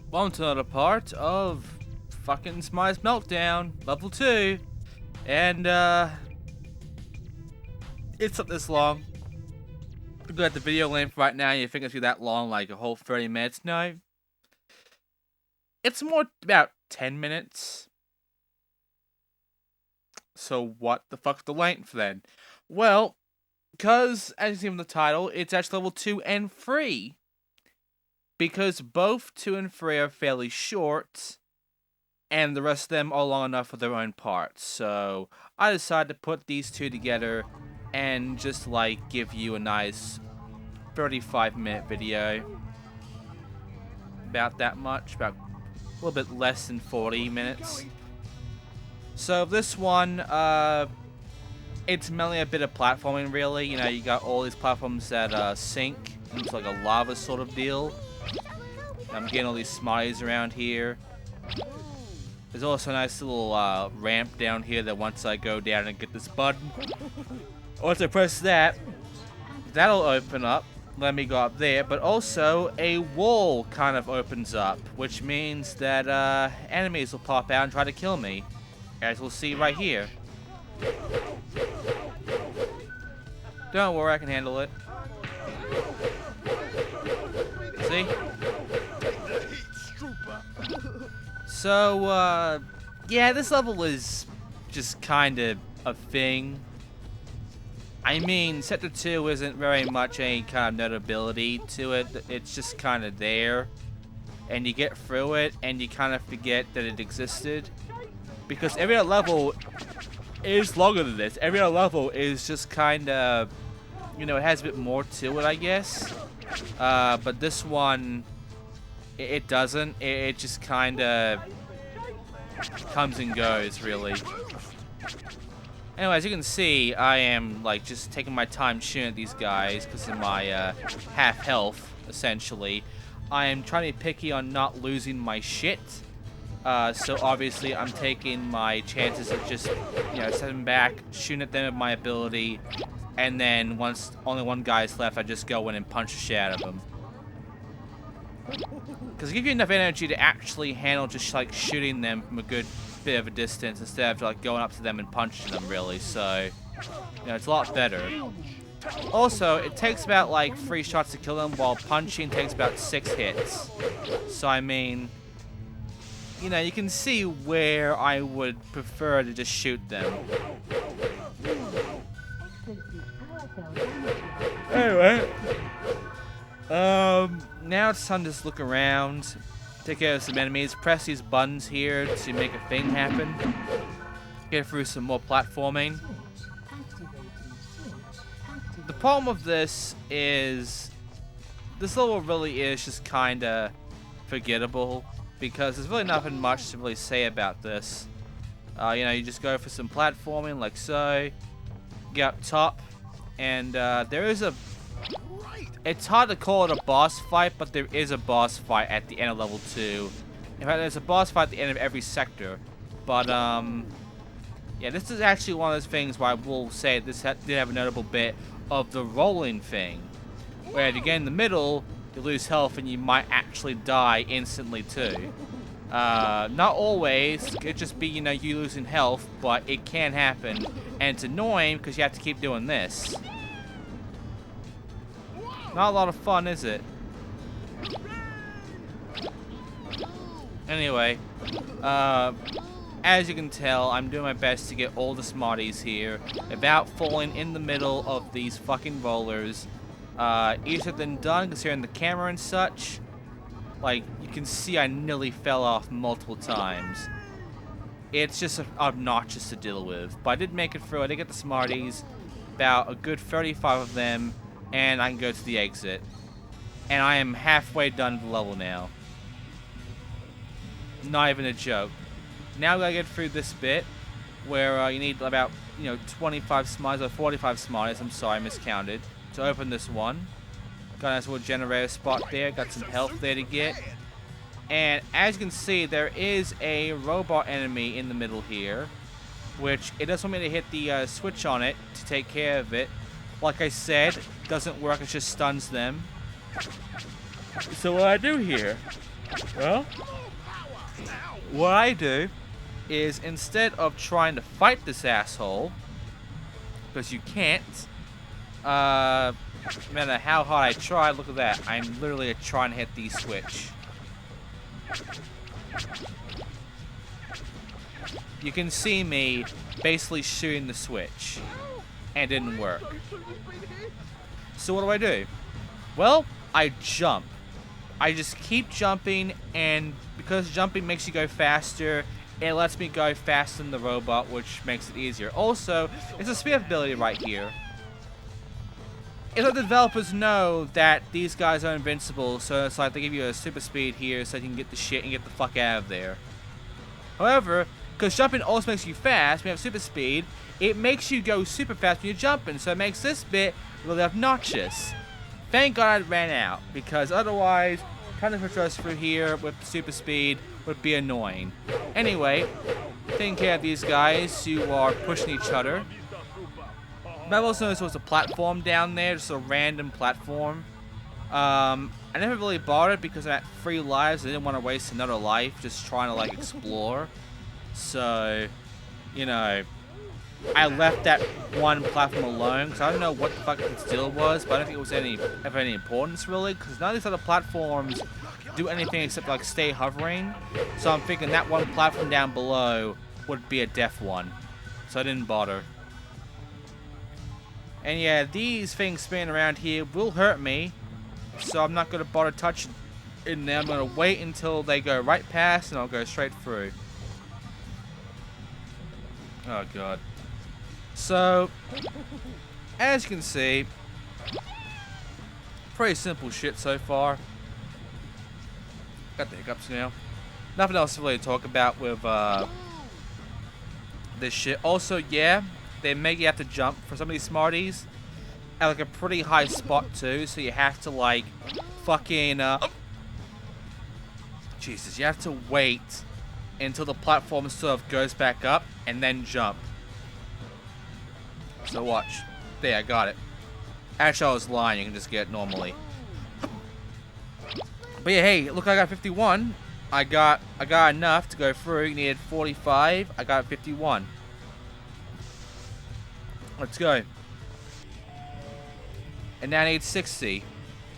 Welcome to another part of fucking Smarties Meltdown, level 2. And, it's not this long. Look at the video length right now, you think it's gonna be that long, like a whole 30 minutes. No. It's more about 10 minutes. So what the fuck's the length then? Well, because, as you see from the title, it's actually level 2 and 3. Because both 2 and 3 are fairly short, and the rest of them are long enough for their own parts. So I decided to put these two together and just like give you a nice 35-minute video. About that much, about a little bit less than 40 minutes. So this one, it's mainly a bit of platforming really. You know, you got all these platforms that sink into like a lava sort of deal. I'm getting all these Smarties around here. There's also a nice little ramp down here that once I go down and get this button, once I press that, that'll open up, let me go up there, but also a wall kind of opens up, which means that enemies will pop out and try to kill me, as we'll see right here. Don't worry, I can handle it. See? So, yeah, this level is just kind of a thing. I mean, Sector 2 isn't very much any kind of notability to it. It's just kind of there. And you get through it, and you kind of forget that it existed. Because every other level is longer than this. Every other level is just kind of, you know, it has a bit more to it, I guess. But this one, it doesn't. It just kind of comes and goes, really. Anyway, as you can see, I am like just taking my time shooting at these guys because of my half health, essentially. I am trying to be picky on not losing my shit. So obviously, I'm taking my chances of just, you know, stepping back, shooting at them with my ability, and then once only one guy is left, I just go in and punch the shit out of him. Because it gives you enough energy to actually handle just like shooting them from a good bit of a distance instead of like going up to them and punching them, really. So, you know, it's a lot better. Also, it takes about like 3 shots to kill them, while punching takes about 6 hits. So, I mean, you know, you can see where I would prefer to just shoot them. Anyway. Now it's time to just look around, take care of some enemies, press these buttons here to make a thing happen, get through some more platforming. The problem with this is, this level really is just kinda forgettable, because there's really nothing much to really say about this. You know, you just go for some platforming like so, get up top, and there is a... It's hard to call it a boss fight, but there is a boss fight at the end of level 2. In fact, there's a boss fight at the end of every sector. But, yeah, this is actually one of those things where I will say this did have a notable bit of the rolling thing. Where if you get in the middle, you lose health and you might actually die instantly too. Not always. It could just be, you know, you losing health, but it can happen. And it's annoying because you have to keep doing this. Not a lot of fun, is it? Anyway, as you can tell, I'm doing my best to get all the Smarties here without falling in the middle of these fucking rollers. Easier than done, considering the camera and such. Like, you can see I nearly fell off multiple times. It's just obnoxious to deal with. But I did make it through. I did get the Smarties, about a good 35 of them. And I can go to the exit. And I am halfway done the level now. Not even a joke. Now we gotta get through this bit where you need about, you know, 25 Smarties or 45 Smarties. I'm sorry, I miscounted. To open this one. Got a nice little generator spot there. Got some health there to get. And as you can see, there is a robot enemy in the middle here. Which, it does want me to hit the switch on it to take care of it. Like I said, doesn't work, it just stuns them. So what I do here Well, what I do is instead of trying to fight this asshole, because you can't, no matter how hard I try, look at that. I'm literally trying to hit the switch. You can see me basically shooting the switch, and it didn't work. So what do? Well, I jump. I just keep jumping, and because jumping makes you go faster, it lets me go faster than the robot, which makes it easier. Also, it's a speed ability right here. It's like the developers know that these guys are invincible, so it's like they give you a super speed here so you can get the shit and get the fuck out of there. However, because jumping also makes you fast, we have super speed, it makes you go super fast when you're jumping, so it makes this bit really obnoxious. Thank God I ran out, because otherwise, trying to push us through here with super speed would be annoying. Anyway, taking care of these guys who are pushing each other. But I've also noticed there was a platform down there, just a random platform. I never really bothered because I'm at 3 lives. I didn't want to waste another life just trying to like explore. So, you know, I left that one platform alone because I don't know what the fuck its deal was, but I don't think it was of any importance really, because none of these other platforms do anything except like stay hovering. So I'm thinking that one platform down below would be a death one, so I didn't bother. And yeah, these things spinning around here will hurt me, so I'm not gonna bother touching in there. I'm gonna wait until they go right past, and I'll go straight through. Oh god. So, as you can see, pretty simple shit so far. Got the hiccups now. Nothing else to really talk about with this shit. Also, yeah, they make you have to jump for some of these Smarties at like a pretty high spot too, so you have to like fucking Jesus, you have to wait until the platform sort of goes back up and then jump. So watch. There, I got it. Actually, I was lying. You can just get it normally. But yeah, hey, look, I got 51. I got enough to go through. You needed 45. I got 51. Let's go. And now I need 60.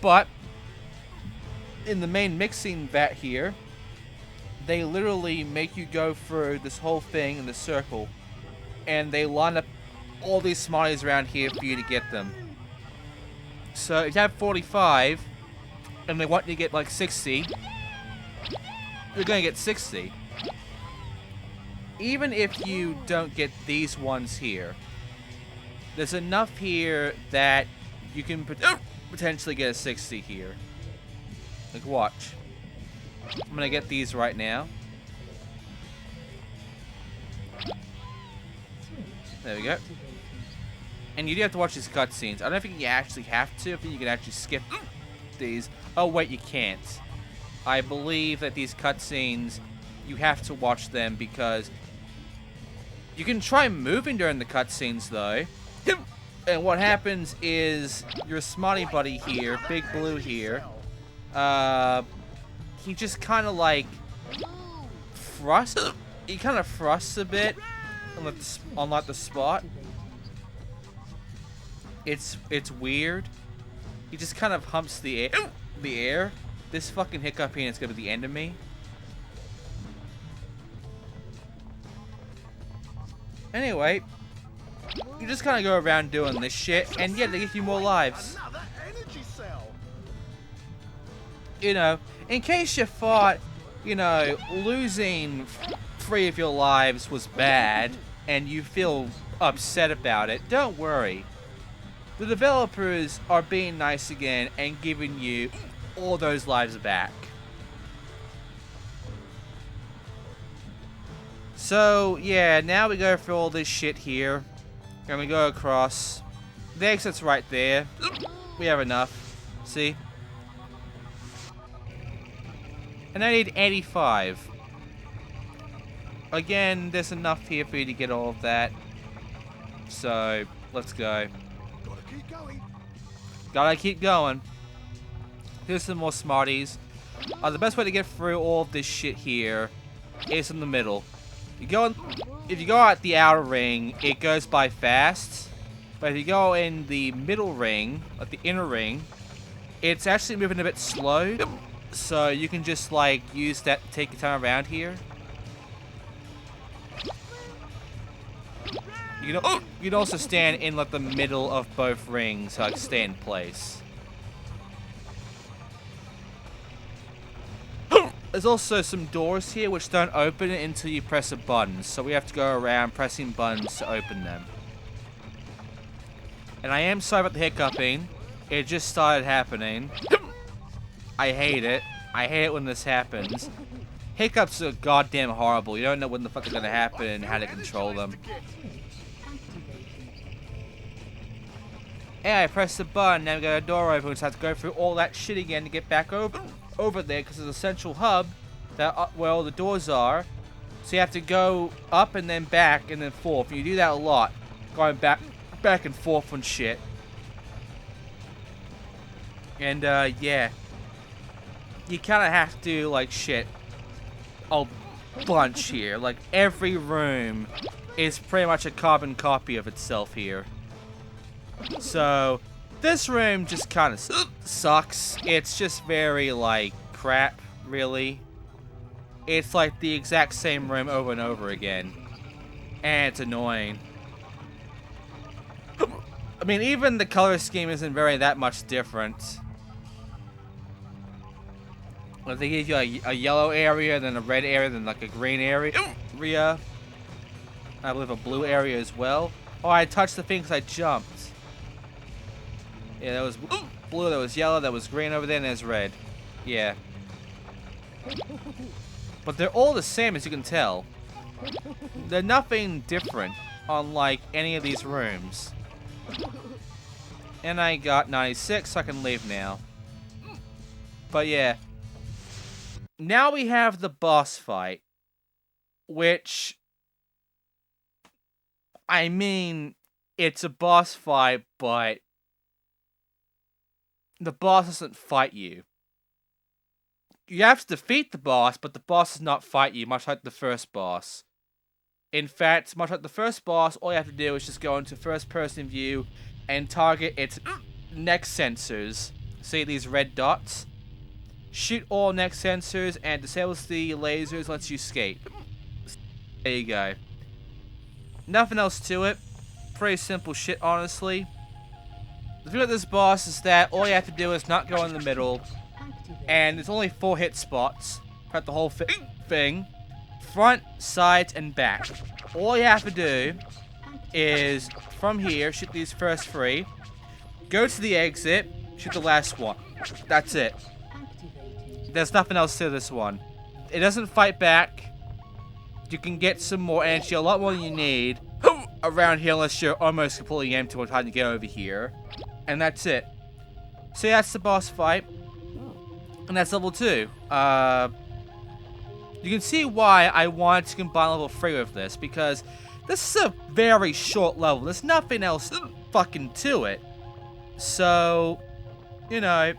But in the main mixing vat here, they literally make you go through this whole thing in the circle, and they line up all these Smarties around here for you to get them. So if you have 45 and they want you to get like 60, you're gonna get 60. Even if you don't get these ones here, there's enough here that you can potentially get a 60 here. Like, watch. I'm gonna get these right now. There we go. And you do have to watch these cutscenes. I don't think you actually have to. I think you can actually skip these. Oh, wait, you can't. I believe that these cutscenes, you have to watch them because you can try moving during the cutscenes, though. And what happens is your Smarty buddy here, Big Blue here, he just kind of like thrusts. He kind of thrusts a bit on like the spot. It's weird. He just kind of humps the air. This fucking hiccup here is gonna be the end of me. Anyway, you just kind of go around doing this shit, and yeah, they give you more lives. You know, in case you thought, you know, losing 3 of your lives was bad, and you feel upset about it, don't worry. The developers are being nice again and giving you all those lives back. So, yeah, now we go through all this shit here. And we go across. The exit's right there. We have enough. See? And I need 85. Again, there's enough here for you to get all of that. So, let's go. Gotta keep going. Here's some more Smarties. The best way to get through all of this shit here is in the middle. If you go out the outer ring, it goes by fast. But if you go in the middle ring, like the inner ring, it's actually moving a bit slow. So you can just like use that to take your time around here. You can also stand in like the middle of both rings to like stay in place. There's also some doors here which don't open until you press a button, so we have to go around pressing buttons to open them. And I am sorry about the hiccuping. It just started happening. I hate it. I hate it when this happens. Hiccups are goddamn horrible. You don't know when the fuck they're gonna happen and how to control them. Yeah, I pressed the button, now we got a door open, we just have to go through all that shit again to get back over there, because there's a central hub that where all the doors are. So you have to go up and then back and then forth. You do that a lot, going back and forth on shit. And yeah, you kind of have to do like shit a bunch here. Like every room is pretty much a carbon copy of itself here. So, this room just kind of sucks. It's just very, like, crap, really. It's like the exact same room over and over again. And it's annoying. I mean, even the color scheme isn't that much different. Like, they give you a yellow area, then a red area, then like a green area. I believe a blue area as well. Oh, I touched the thing because I jumped. Yeah, that was blue, that was yellow, that was green over there, and there's red. Yeah. But they're all the same, as you can tell. They're nothing different on, like, any of these rooms. And I got 96, so I can leave now. But yeah. Now we have the boss fight. Which... I mean, it's a boss fight, but... the boss doesn't fight you. You have to defeat the boss, but the boss does not fight you, much like the first boss. In fact, much like the first boss, all you have to do is just go into first-person view and target its neck sensors. See these red dots? Shoot all neck sensors and disables the lasers, lets you escape. There you go. Nothing else to it. Pretty simple shit, honestly. The thing with this boss is that all you have to do is not go in the middle, and there's only 4 hit spots throughout the whole thing. Front, sides, and back. All you have to do is, from here, shoot these first 3, go to the exit, shoot the last one. That's it. There's nothing else to this one. It doesn't fight back. You can get some more energy, a lot more than you need, around here unless you're almost completely empty by the time you get over here. And that's it. So yeah, that's the boss fight. And that's level 2. You can see why I wanted to combine level 3 with this, because this is a very short level. There's nothing else fucking to it. So, you know,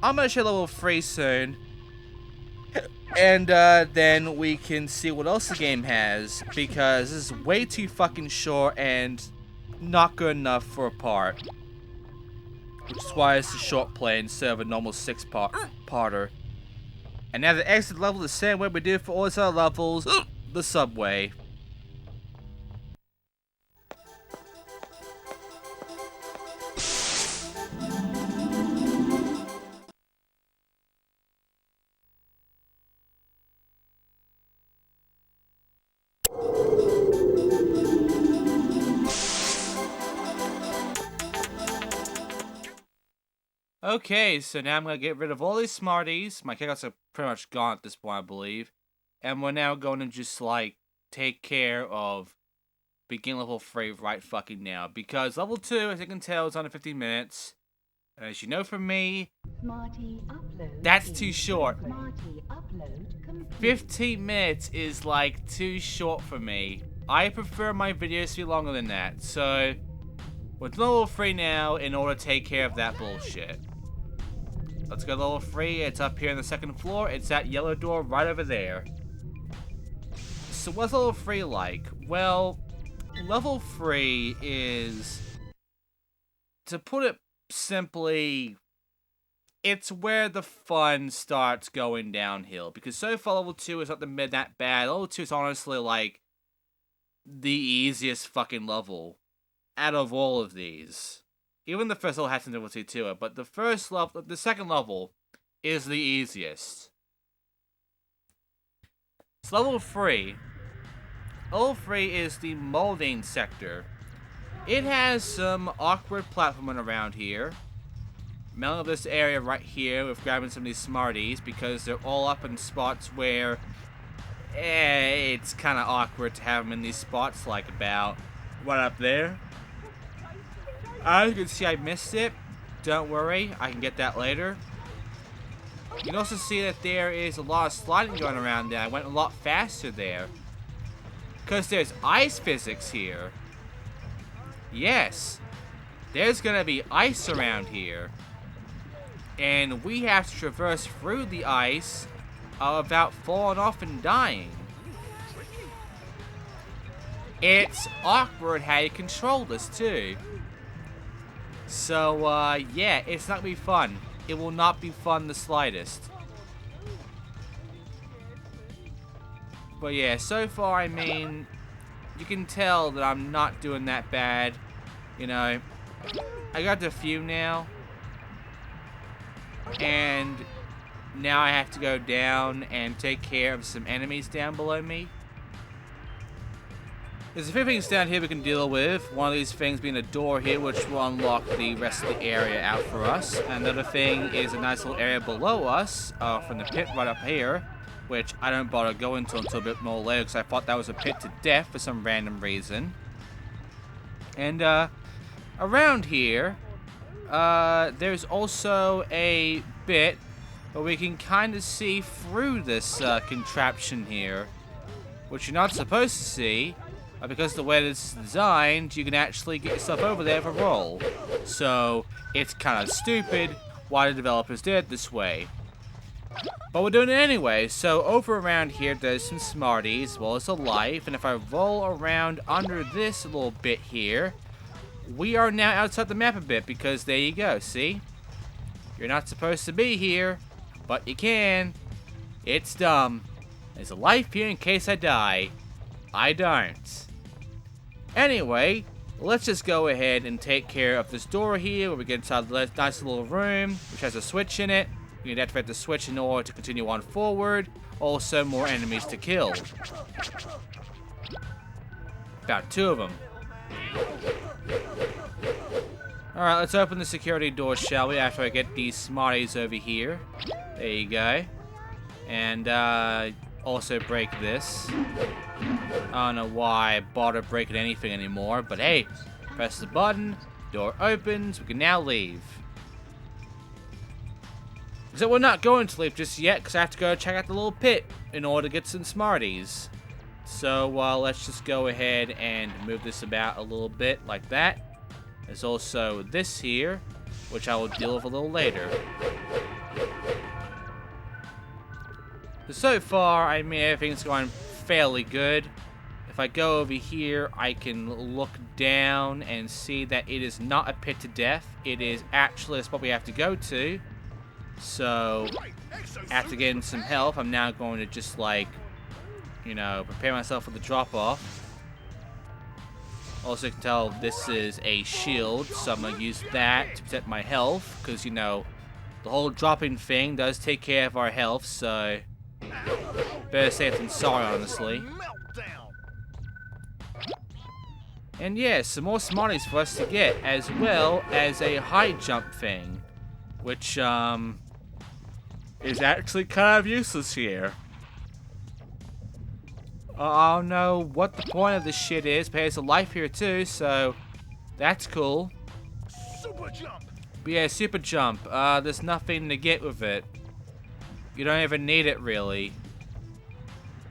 I'm gonna show level 3 soon. And then we can see what else the game has, because this is way too fucking short and not good enough for a part. Which is why it's a short play instead of a normal 6-parter. And now the exit level the same way we do for all these other levels, the subway. Okay, so now I'm going to get rid of all these Smarties. My kickouts are pretty much gone at this point, I believe. And we're now going to just, like, take care of begin level 3 right fucking now. Because level 2, as you can tell, is under 15 minutes. And as you know from me, that's too short. 15 minutes is, like, too short for me. I prefer my videos to be longer than that. So, we're level 3 now in order to take care of that bullshit. Let's go to level 3. It's up here on the 2nd floor. It's that yellow door right over there. So what's level 3 like? Well, level 3 is, to put it simply, it's where the fun starts going downhill. Because so far level 2 is not that bad. Level 2 is honestly like the easiest fucking level out of all of these. Even the first level has some difficulty to it, but the 2nd level is the easiest. So level 3. Level 3 is the Moulding Sector. It has some awkward platforming around here. Mainly this area right here with grabbing some of these Smarties, because they're all up in spots where it's kind of awkward to have them in these spots, like about right up there. As you can see, I missed it. Don't worry, I can get that later. You can also see that there is a lot of sliding going around there. I went a lot faster there. Because there's ice physics here. Yes. There's gonna be ice around here. And we have to traverse through the ice without falling off and dying. It's awkward how you control this too. So, yeah, it's not gonna be fun. It will not be fun the slightest. But yeah, so far, I mean, you can tell that I'm not doing that bad. You know, I got to few now. And now I have to go down and take care of some enemies down below me. There's a few things down here we can deal with. One of these things being a door here, which will unlock the rest of the area out for us. Another thing is a nice little area below us, from the pit right up here, which I don't bother going to until a bit more later, because I thought that was a pit to death for some random reason. And around here, there's also a bit where we can kind of see through this contraption here, which you're not supposed to see. Because the way this is designed, you can actually get yourself over there for a roll. So, it's kind of stupid why the developers did it this way. But we're doing it anyway. So, over around here, there's some Smarties, as well as a life. And if I roll around under this little bit here, we are now outside the map a bit. Because there you go, see? You're not supposed to be here, but you can. It's dumb. There's a life here in case I die. I don't. Anyway, let's just go ahead and take care of this door here, where we get inside the nice little room, which has a switch in it. You need to activate the switch in order to continue on forward. Also, more enemies to kill. About 2 of them. Alright, let's open the security door, shall we, after I get these Smarties over here. There you go. And, also break this. I don't know why I bother breaking anything anymore, but hey, press the button, door opens, we can now leave. So we're not going to leave just yet, because I have to go check out the little pit in order to get some Smarties. So let's just go ahead and move this about a little bit, like that. There's also this here, which I will deal with a little later. So far, I mean, everything's going fairly good. If I go over here, I can look down and see that it is not a pit to death. It is actually a spot we have to go to. So, after getting some health, I'm now going to just, like, you know, prepare myself for the drop-off. Also, you can tell this is a shield, so I'm going to use that to protect my health. Because, you know, the whole dropping thing does take care of our health, so better safe than sorry, honestly. And yeah, some more Smarties for us to get, as well as a high jump thing, which is actually kind of useless here. I don't know what the point of this shit is, but there's a life here too, so that's cool. Super jump. But yeah, super jump. There's nothing to get with it. You don't even need it really.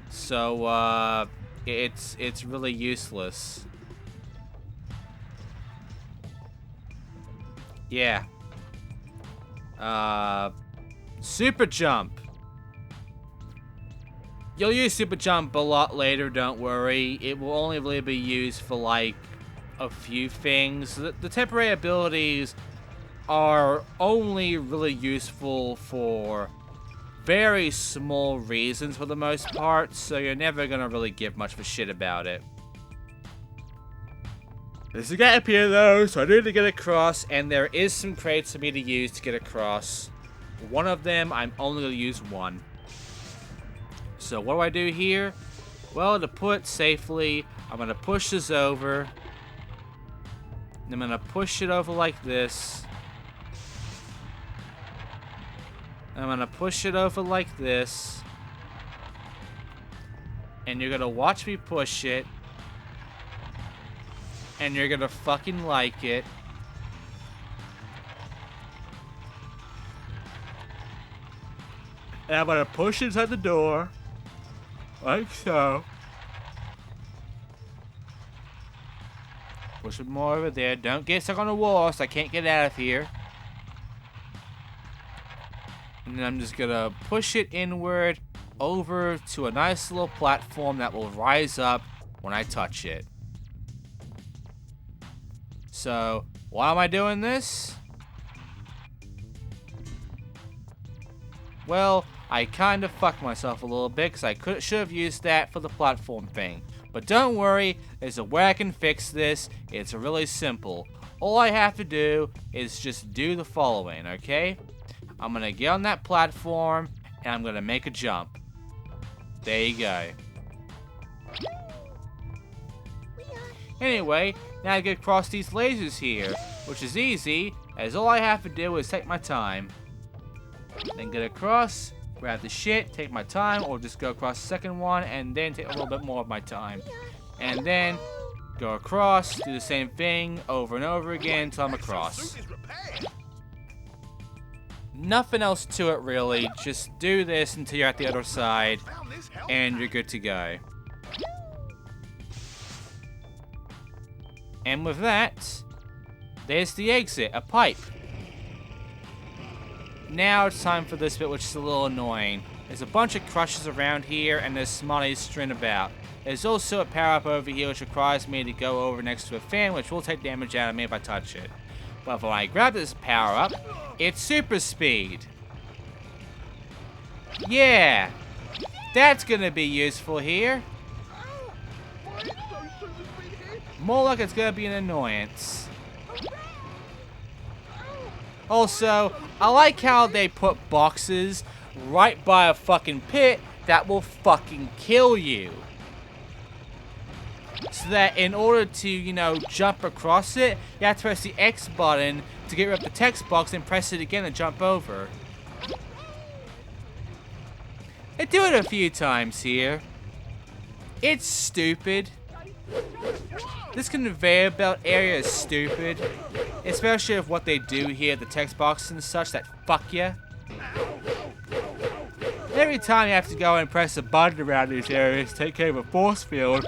So it's really useless. Yeah. Super jump. You'll use super jump a lot later, don't worry. It will only really be used for like a few things. The temporary abilities are only really useful for very small reasons for the most part, so you're never gonna really give much of a shit about it. There's a gap here though, so I need to get across, and there is some crates for me to use to get across. One of them, I'm only gonna use one. So what do I do here? Well, to put it safely, I'm gonna push this over. And I'm gonna push it over like this. I'm gonna push it over like this. And you're gonna watch me push it. And you're gonna fucking like it. And I'm gonna push inside the door. Like so. Push it more over there. Don't get stuck on the wall so I can't get out of here. And then I'm just gonna push it inward over to a nice little platform that will rise up when I touch it. So, why am I doing this? Well, I kind of fucked myself a little bit because I should have used that for the platform thing. But don't worry, there's a way I can fix this. It's really simple. All I have to do is just do the following, okay? I'm going to get on that platform and I'm going to make a jump. There you go. Anyway, now I get across these lasers here, which is easy, as all I have to do is take my time. Then get across, grab the shit, take my time, or just go across the second one, and then take a little bit more of my time. And then go across, do the same thing over and over again until I'm across. Nothing else to it really, just do this until you're at the other side, and you're good to go. And with that, there's the exit, a pipe. Now it's time for this bit, which is a little annoying. There's a bunch of crushes around here, and there's Smarties strewn about. There's also a power-up over here, which requires me to go over next to a fan, which will take damage out of me if I touch it. But when I grab this power-up, it's super speed. Yeah, that's gonna be useful here. More like it's gonna be an annoyance. Also, I like how they put boxes right by a fucking pit that will fucking kill you. So that in order to, you know, jump across it, you have to press the X button to get rid of the text box and press it again to jump over. I do it a few times here. It's stupid. This conveyor belt area is stupid, especially with what they do here, the text boxes and such that fuck ya. Every time you have to go and press a button around these areas to take care of a force field,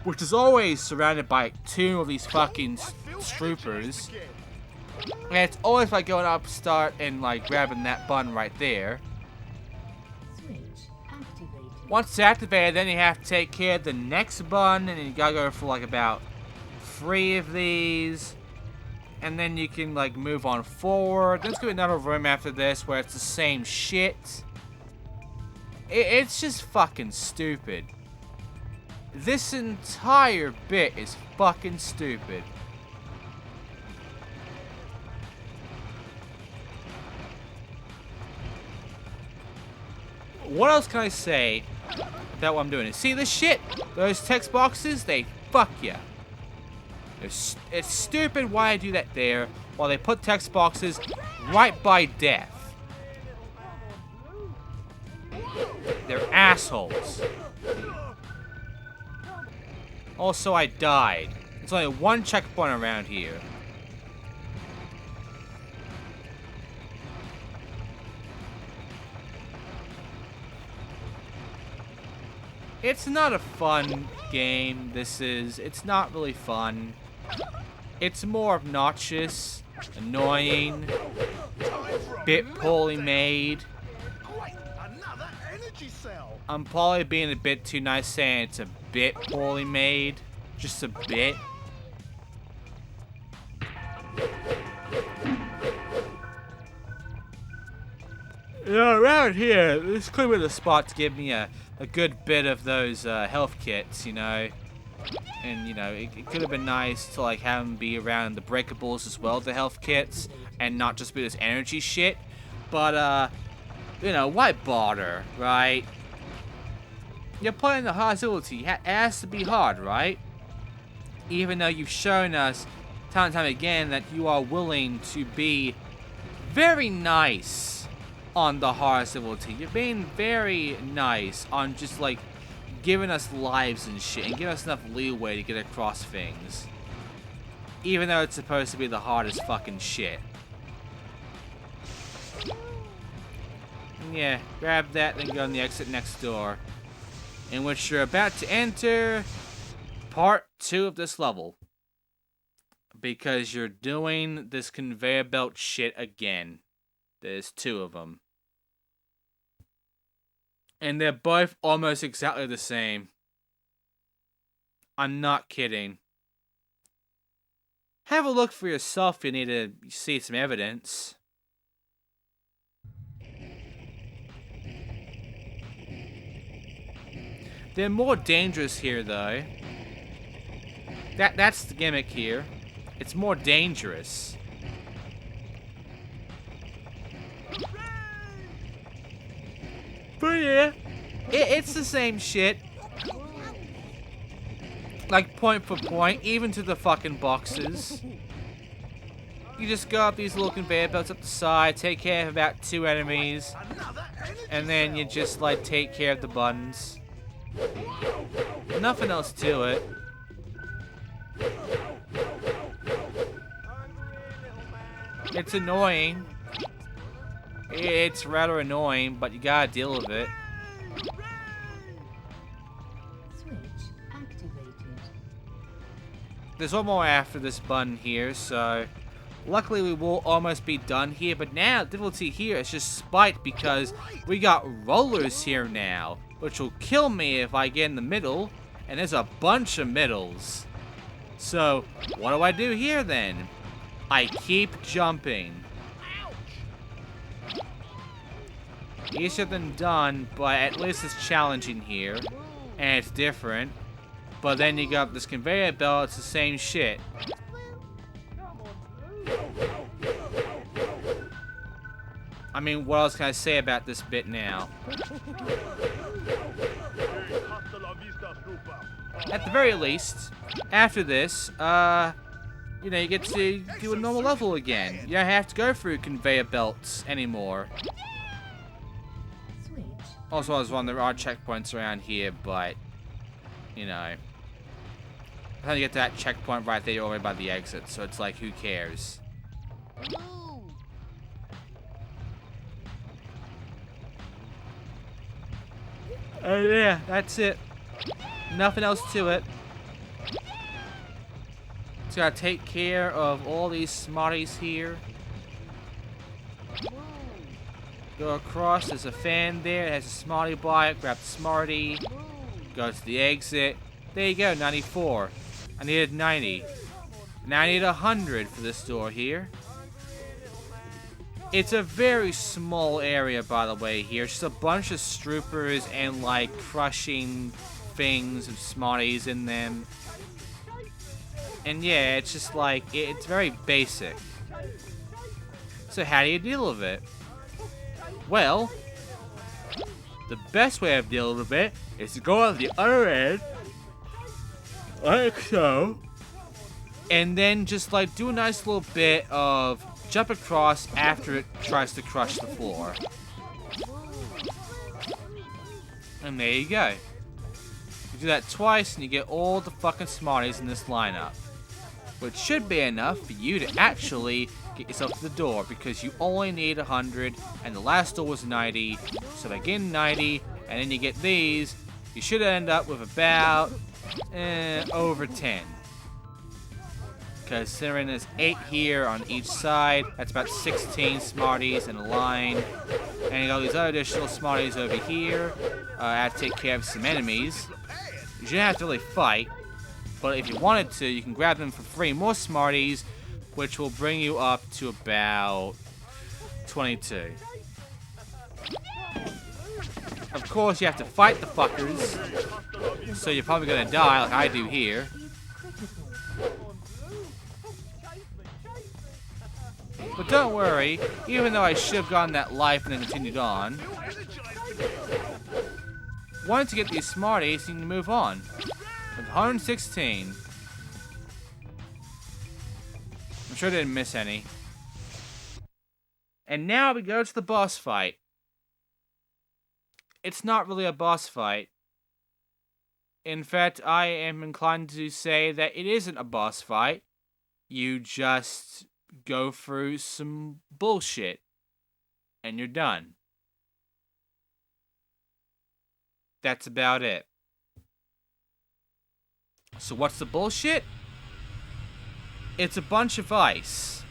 which is always surrounded by two of these fucking troopers. And it's always by going up, start, and like grabbing that button right there. Once it's activated, then you have to take care of the next button, and then you gotta go for like about 3 of these. And then you can like move on forward. There's gonna be another room after this where it's the same shit. It's just fucking stupid. This entire bit is fucking stupid. What else can I say about what I'm doing? See this shit? Those text boxes, they fuck ya. It's stupid why I do that there, while they put text boxes right by death. They're assholes. Also, I died. There's only one checkpoint around here. It's not a fun game, this is. It's not really fun. It's more obnoxious, annoying, bit poorly made. I'm probably being a bit too nice saying it's a bit poorly made. Just a bit. Yeah, around here, this could be the spot to give me a good bit of those health kits, you know. And, you know, it could have been nice to, like, have them be around the breakables as well, the health kits, and not just be this energy shit. But, you know, why bother, right? You're playing the hostility. It has to be hard, right? Even though you've shown us time and time again that you are willing to be very nice on the hostility. You're being very nice on just, like, giving us lives and shit, and giving us enough leeway to get across things. Even though it's supposed to be the hardest fucking shit. And yeah, grab that, then go on the exit next door. In which you're about to enter part 2 of this level. Because you're doing this conveyor belt shit again. There's 2 of them. And they're both almost exactly the same. I'm not kidding. Have a look for yourself if you need to see some evidence. They're more dangerous here, though. That's the gimmick here. It's more dangerous. But yeah, it's the same shit. Like, point for point, even to the fucking boxes. You just go up these little conveyor belts up the side, take care of about 2 enemies, and then you just, like, take care of the buttons. Nothing else to it. It's annoying. It's rather annoying, but you gotta deal with it. Switch activated. There's one more after this button here, so luckily we will almost be done here, but now difficulty here is just spiked because we got rollers here now, which will kill me if I get in the middle, and there's a bunch of middles. So what do I do here then? I keep jumping. Easier than done, but at least it's challenging here. And it's different. But then you got this conveyor belt, it's the same shit. I mean, what else can I say about this bit now? At the very least, after this, you know, you get to do a normal level again. You don't have to go through conveyor belts anymore. Also, I was on there are checkpoints around here, but, you know, by the time you get to that checkpoint right there, you're already by the exit, so it's like, who cares? Yeah, that's it. Nothing else to it. Just gotta take care of all these Smarties here. Go across, there's a fan there, it has a Smartie by it, grab the Smartie, go to the exit. There you go, 94. I needed 90. Now I need 100 for this door here. It's a very small area, by the way, here. It's just a bunch of stroopers and, like, crushing things of Smarties in them. And yeah, it's just like, it's very basic. So how do you deal with it? Well, the best way of dealing with it is to go on the other end, like so, and then just like do a nice little bit of jump across after it tries to crush the floor. And there you go. You do that twice and you get all the fucking Smarties in this lineup. Which should be enough for you to actually get yourself to the door, because you only need 100 and the last door was 90. So by getting 90 and then you get these, you should end up with about over 10. Considering there's 8 here on each side, that's about 16 Smarties in a line. And you got these other additional Smarties over here. I have to take care of some enemies. You shouldn't have to really fight, but if you wanted to, you can grab them for free. More Smarties, which will bring you up to about 22. Of course, you have to fight the fuckers, so you're probably gonna die like I do here. But don't worry, even though I should have gotten that life and then continued on, once you get these Smarties, you can move on. With 116. I'm sure I didn't miss any. And now we go to the boss fight. It's not really a boss fight. In fact, I am inclined to say that it isn't a boss fight. You just go through some bullshit. And you're done. That's about it. So what's the bullshit? It's a bunch of ice.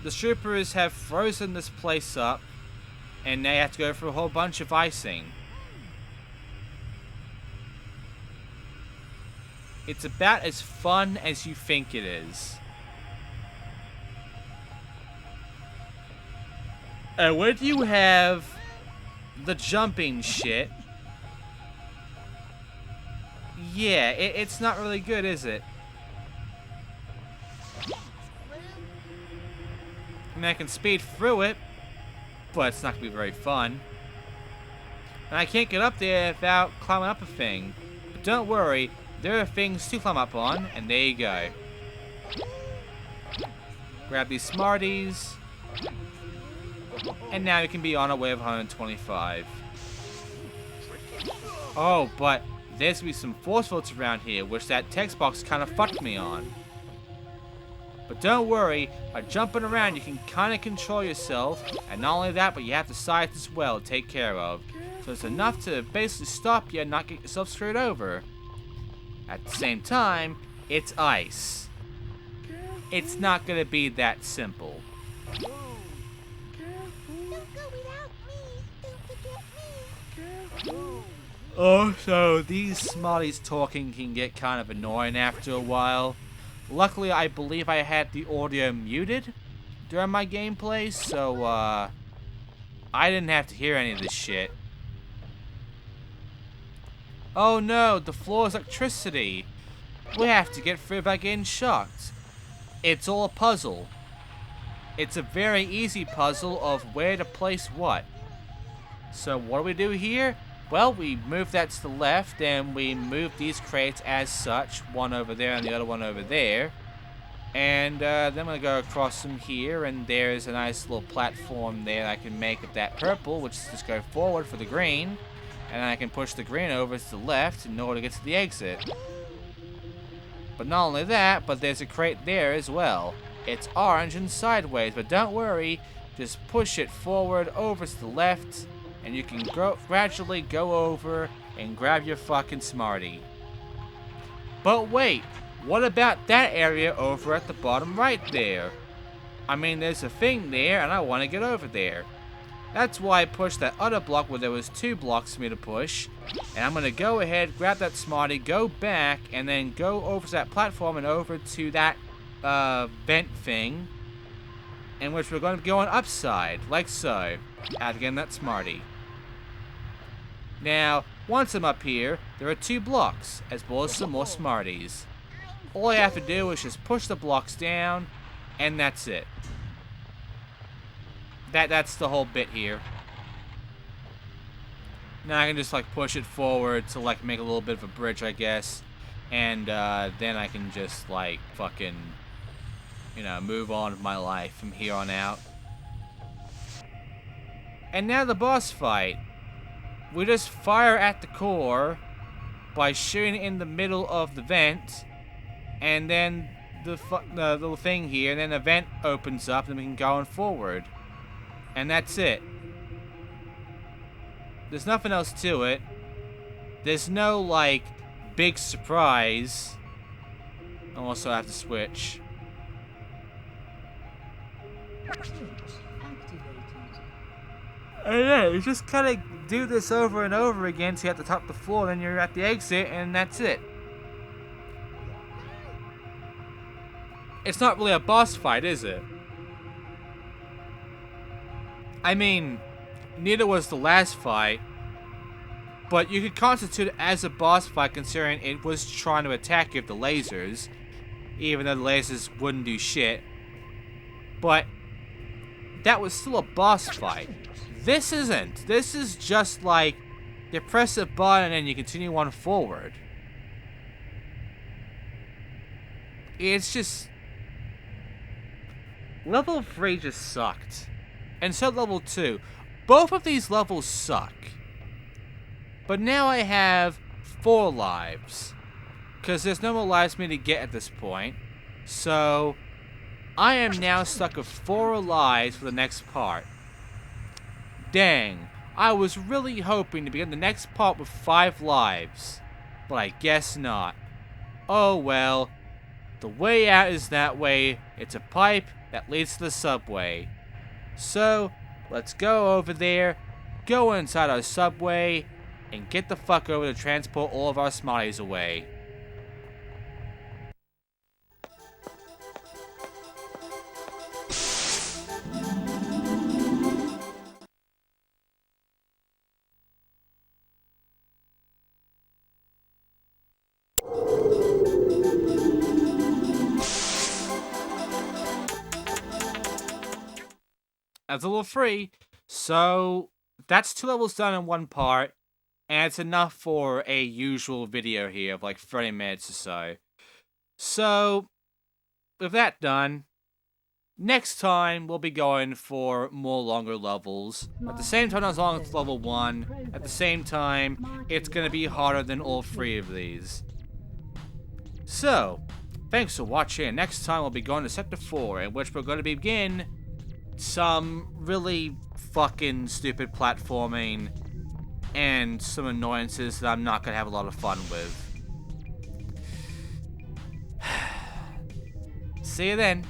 The troopers have frozen this place up, and they have to go through a whole bunch of icing. It's about as fun as you think it is. And when you have the jumping shit, yeah, it's not really good, is it? I mean, I can speed through it, but it's not going to be very fun. And I can't get up there without climbing up a thing. But don't worry, there are things to climb up on, and there you go. Grab these Smarties. And now we can be on our way of 125. Oh, but there's going to be some force fields around here, which that text box kind of fucked me on. But don't worry, by jumping around you can kind of control yourself, and not only that, but you have the sides as well to take care of. So it's enough to basically stop you and not get yourself screwed over. At the same time, it's ice. It's not going to be that simple. Also, these Smarties talking can get kind of annoying after a while. Luckily, I believe I had the audio muted during my gameplay, so I didn't have to hear any of this shit. Oh no, the floor is electricity. We have to get through by getting shocked. It's all a puzzle. It's a very easy puzzle of where to place what. So what do we do here? Well, we move that to the left, and we move these crates as such, one over there and the other one over there. And then I'm going to go across them here, and there's a nice little platform there I can make with that purple, which is just go forward for the green. And I can push the green over to the left in order to get to the exit. But not only that, but there's a crate there as well. It's orange and sideways, but don't worry, just push it forward over to the left, and you can gradually go over and grab your fucking Smartie. But wait, what about that area over at the bottom right there? I mean, there's a thing there, and I want to get over there. That's why I pushed that other block where there was 2 blocks for me to push. And I'm going to go ahead, grab that Smartie, go back, and then go over to that platform and over to that vent thing. In which we're going to be going upside, like so. After getting that Smartie. Now, once I'm up here, there are 2 blocks, as well as some more Smarties. All I have to do is just push the blocks down, and that's it. That's the whole bit here. Now I can just like push it forward to like make a little bit of a bridge, I guess. And then I can just like fucking, you know, move on with my life from here on out. And now the boss fight. We just fire at the core by shooting in the middle of the vent. And then the little thing here, and then the vent opens up and we can go on forward. And that's it. There's nothing else to it. There's no, like, big surprise. Also, I have to switch. I don't know, it's just kind of do this over and over again till you're at the top of the floor, then you're at the exit, and that's it. It's not really a boss fight, is it? I mean, neither was the last fight, but you could constitute it as a boss fight considering it was trying to attack you with the lasers, even though the lasers wouldn't do shit. But that was still a boss fight. This isn't. This is just like, you press a button and you continue on forward. It's just... Level 3 just sucked. And so level 2. Both of these levels suck. But now I have 4 lives. Because there's no more lives for me to get at this point. So, I am now stuck with 4 lives for the next part. Dang, I was really hoping to begin the next part with 5 lives. But I guess not. Oh well. The way out is that way. It's a pipe that leads to the subway. So, let's go over there, go inside our subway, and get the fuck over to transport all of our Smarties away. That's level 3, so that's 2 levels done in one part, and it's enough for a usual video here of like 30 minutes or so. So, with that done, next time we'll be going for more longer levels. At the same time, as long as level 1, at the same time, it's going to be harder than all 3 of these. So, thanks for watching. Next time we'll be going to Sector 4, in which we're going to begin some really fucking stupid platforming and some annoyances that I'm not going to have a lot of fun with. See you then.